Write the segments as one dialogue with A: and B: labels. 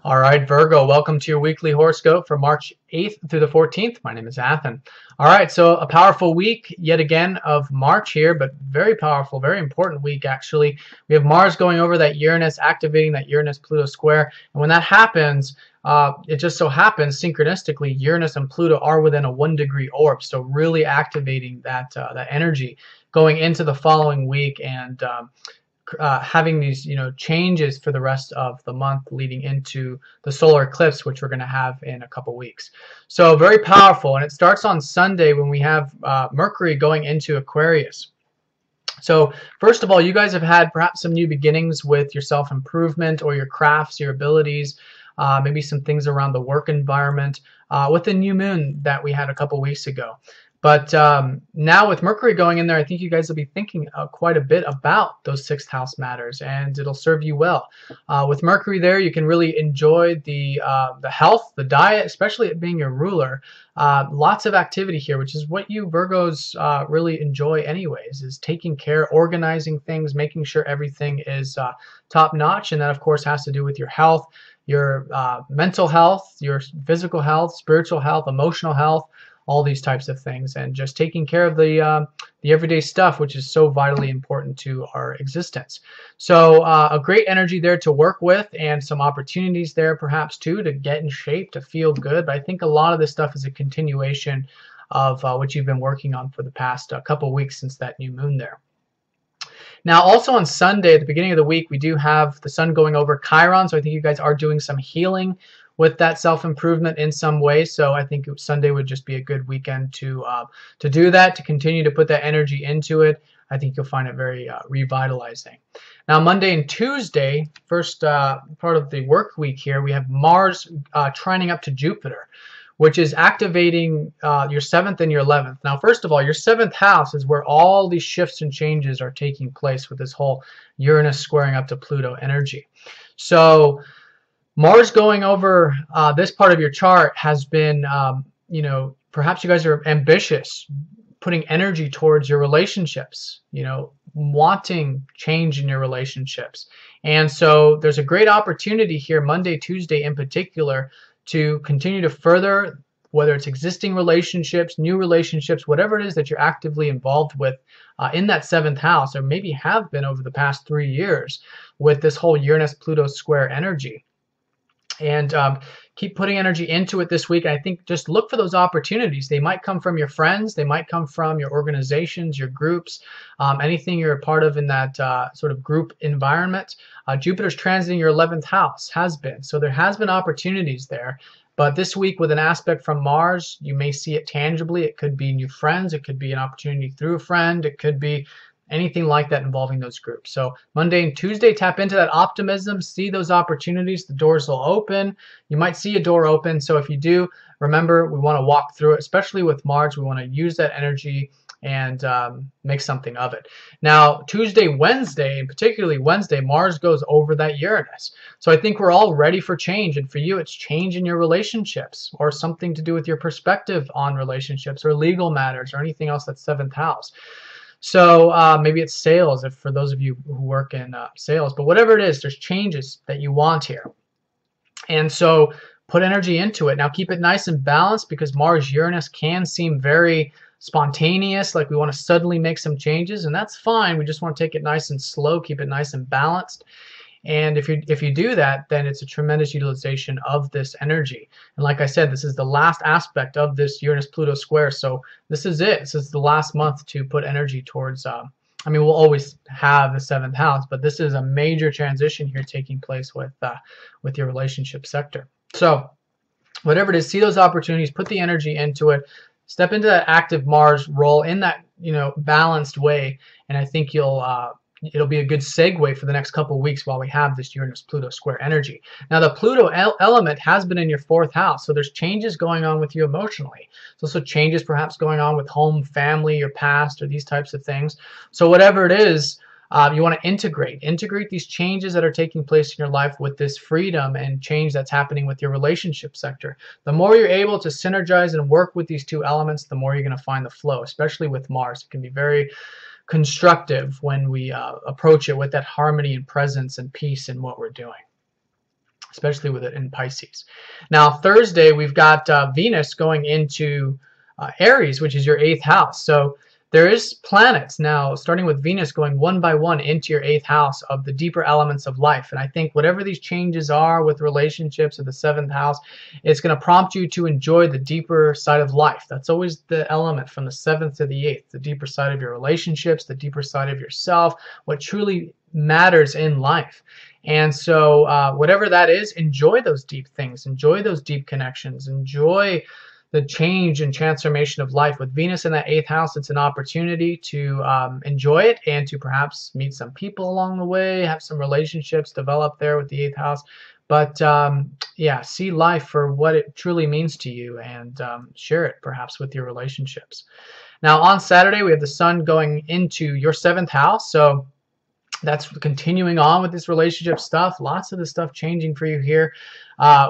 A: All right, Virgo, welcome to your weekly horoscope for March 8th through the 14th. My name is Athan. All right, so a powerful week yet again of March here, but very powerful, very important week actually. We have Mars going over that Uranus, activating that Uranus-Pluto square. And when that happens, it just so happens synchronistically Uranus and Pluto are within a 1-degree orb, so really activating that energy going into the following week and having these changes for the rest of the month leading into the solar eclipse, which we're going to have in a couple weeks. So very powerful, and it starts on Sunday when we have Mercury going into Aquarius. So first of all, you guys have had perhaps some new beginnings with your self-improvement or your crafts, your abilities, maybe some things around the work environment with the new moon that we had a couple weeks ago. But now with Mercury going in there, I think you guys will be thinking quite a bit about those sixth house matters, and it'll serve you well. With Mercury there, you can really enjoy the health, the diet, especially it being your ruler. Lots of activity here, which is what you Virgos really enjoy anyways, is taking care, organizing things, making sure everything is top notch. And that, of course, has to do with your health, your mental health, your physical health, spiritual health, emotional health, all these types of things, and just taking care of the everyday stuff, which is so vitally important to our existence. So a great energy there to work with, and some opportunities there perhaps too to get in shape, to feel good. But I think a lot of this stuff is a continuation of what you've been working on for the past couple weeks since that new moon there. Now, also on Sunday, at the beginning of the week, we do have the sun going over Chiron, so I think you guys are doing some healing with that self-improvement in some way. So I think Sunday would just be a good weekend to do that, to continue to put that energy into it. I think you'll find it very revitalizing. Now, Monday and Tuesday, first part of the work week here, we have Mars trining up to Jupiter, which is activating your 7th and your 11th. Now, first of all, your 7th house is where all these shifts and changes are taking place with this whole Uranus squaring up to Pluto energy. So Mars going over this part of your chart has been, perhaps you guys are ambitious, putting energy towards your relationships, wanting change in your relationships. And so there's a great opportunity here, Monday, Tuesday in particular, to continue to further, whether it's existing relationships, new relationships, whatever it is that you're actively involved with in that 7th house, or maybe have been over the past 3 years with this whole Uranus-Pluto square energy. And keep putting energy into it this week. I think just look for those opportunities. They might come from your friends. They might come from your organizations, your groups, anything you're a part of in that sort of group environment. Jupiter's transiting your 11th house, has been. So there has been opportunities there. But this week with an aspect from Mars, you may see it tangibly. It could be new friends. It could be an opportunity through a friend. It could be anything like that involving those groups. So Monday and Tuesday, tap into that optimism, see those opportunities, the doors will open. You might see a door open. So if you do, remember, we want to walk through it, especially with Mars. We want to use that energy and make something of it. Now, Tuesday, Wednesday, and particularly Wednesday, Mars goes over that Uranus. So I think we're all ready for change. And for you, it's change in your relationships, or something to do with your perspective on relationships, or legal matters, or anything else that's 7th house. So maybe it's sales, if for those of you who work in sales. But whatever it is, there's changes that you want here. And so put energy into it. Now keep it nice and balanced, because Mars-Uranus can seem very spontaneous, like we want to suddenly make some changes, and that's fine. We just want to take it nice and slow, keep it nice and balanced. And if you do that, then it's a tremendous utilization of this energy. And like I said, this is the last aspect of this Uranus-Pluto square. So this is it. This is the last month to put energy towards, we'll always have the 7th house, but this is a major transition here taking place with your relationship sector. So whatever it is, see those opportunities, put the energy into it, step into that active Mars role in that, balanced way. And I think it'll be a good segue for the next couple of weeks while we have this Uranus-Pluto square energy. Now, the Pluto element has been in your 4th house, so there's changes going on with you emotionally. There's also changes perhaps going on with home, family, your past, or these types of things. So whatever it is, you want to integrate these changes that are taking place in your life with this freedom and change that's happening with your relationship sector. The more you're able to synergize and work with these two elements, the more you're going to find the flow, especially with Mars. It can be very constructive when we approach it with that harmony and presence and peace in what we're doing. especially with it in Pisces. Now, Thursday, we've got Venus going into Aries, which is your 8th house. So there is planets now, starting with Venus going one by one into your 8th house of the deeper elements of life. And I think whatever these changes are with relationships of the 7th house, it's going to prompt you to enjoy the deeper side of life. That's always the element from the 7th to the 8th, the deeper side of your relationships, the deeper side of yourself, what truly matters in life. And so whatever that is, enjoy those deep things, enjoy those deep connections, enjoy the change and transformation of life. With Venus in that 8th house, it's an opportunity to enjoy it and to perhaps meet some people along the way, have some relationships develop there with the 8th house. But yeah, see life for what it truly means to you and share it perhaps with your relationships. Now on Saturday, we have the sun going into your 7th house. So that's continuing on with this relationship stuff. Lots of the stuff changing for you here.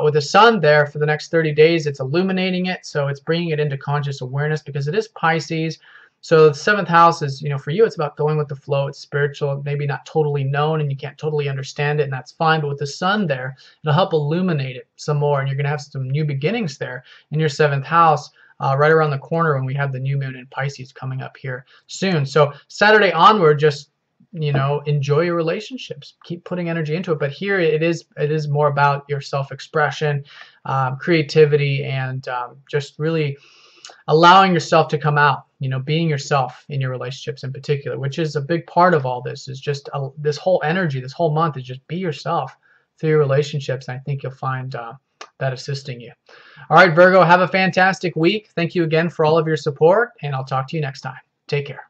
A: With the sun there for the next 30 days, it's illuminating it. So it's bringing it into conscious awareness because it is Pisces. So the 7th house is, for you, it's about going with the flow. It's spiritual, maybe not totally known and you can't totally understand it, and that's fine. But with the sun there, it'll help illuminate it some more. And you're going to have some new beginnings there in your 7th house. Right around the corner when we have the new moon in Pisces coming up here soon. So Saturday onward, just enjoy your relationships, keep putting energy into it. But here it is more about your self-expression, creativity, and just really allowing yourself to come out, being yourself in your relationships in particular, which is a big part of all this. Is just this whole energy, this whole month is just be yourself through your relationships, and I think you'll find that assisting you. All right, Virgo, have a fantastic week. Thank you again for all of your support, and I'll talk to you next time. Take care.